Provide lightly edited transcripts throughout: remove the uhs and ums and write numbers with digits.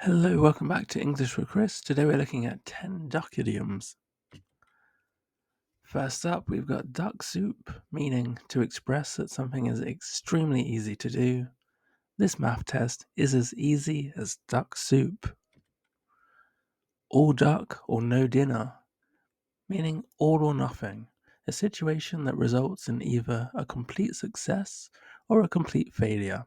Hello, welcome back to English with Chris. Today we're looking at 10 duck idioms. First up, we've got duck soup, meaning to express that something is extremely easy to do. This math test is as easy as duck soup. All duck or no dinner, meaning all or nothing, a situation that results in either a complete success or a complete failure.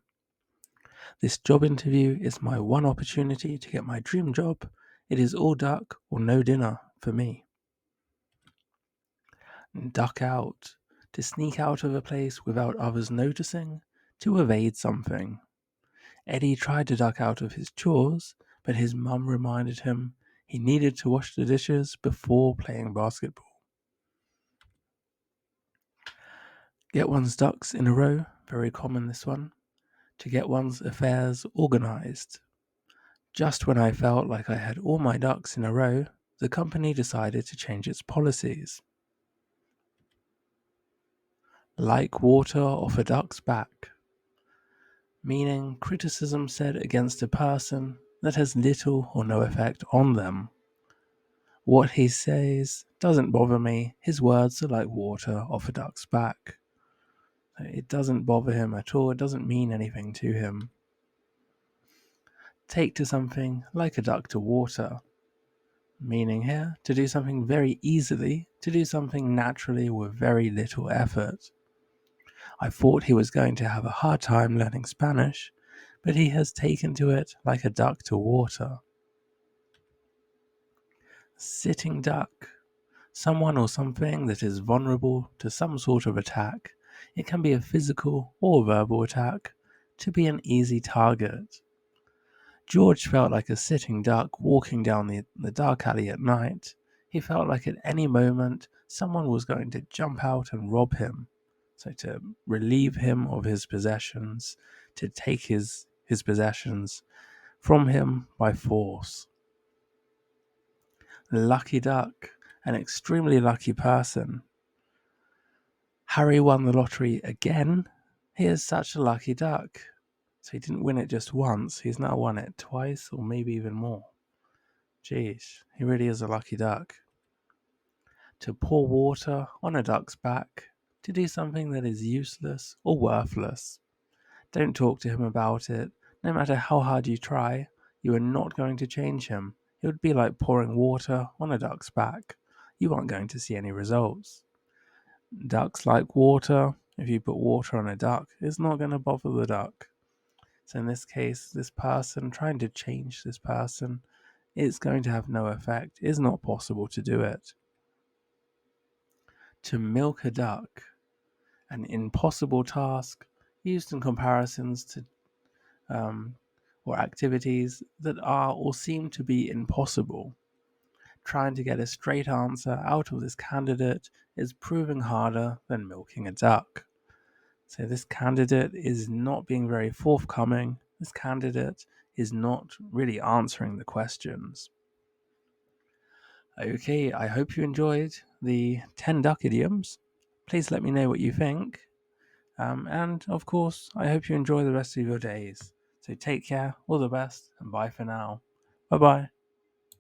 This job interview is my one opportunity to get my dream job. It is all duck or no dinner for me. Duck out, to sneak out of a place without others noticing, to evade something. Eddie tried to duck out of his chores, but his mum reminded him he needed to wash the dishes before playing basketball. Get one's ducks in a row, very common this one. To get one's affairs organized. Just when I felt like I had all my ducks in a row, the company decided to change its policies. Like water off a duck's back, meaning criticism said against a person that has little or no effect on them. What he says doesn't bother me. His words are like water off a duck's back. It doesn't bother him at all. It doesn't mean anything to him. Take to something like a duck to water, meaning here to do something very easily, to do something naturally with very little effort. I thought he was going to have a hard time learning Spanish, but he has taken to it like a duck to water. Sitting duck, someone or something that is vulnerable to some sort of attack. It can be a physical or verbal attack, to be an easy target. George felt like a sitting duck walking down the dark alley at night. He felt like at any moment someone was going to jump out and rob him. So to relieve him of his possessions, to take his possessions from him by force. Lucky duck, an extremely lucky person. Harry won the lottery again. He is such a lucky duck. So he didn't win it just once, he's now won it twice or maybe even more. Jeez, he really is a lucky duck. To pour water on a duck's back, to do something that is useless or worthless. Don't talk to him about it. No matter how hard you try, you are not going to change him. It would be like pouring water on a duck's back. You aren't going to see any results. Ducks like water. If you put water on a duck, it's not going to bother the duck. So in this case, this person, trying to change this person, it's going to have no effect. It's not possible to do it. To milk a duck, an impossible task used in comparisons to or activities that are or seem to be impossible. Trying to get a straight answer out of this candidate is proving harder than milking a duck. So this candidate is not being very forthcoming. This candidate is not really answering the questions. Okay, I hope you enjoyed the 10 duck idioms. Please let me know what you think. And of course, I hope you enjoy the rest of your days. So take care, all the best, and bye for now. Bye bye.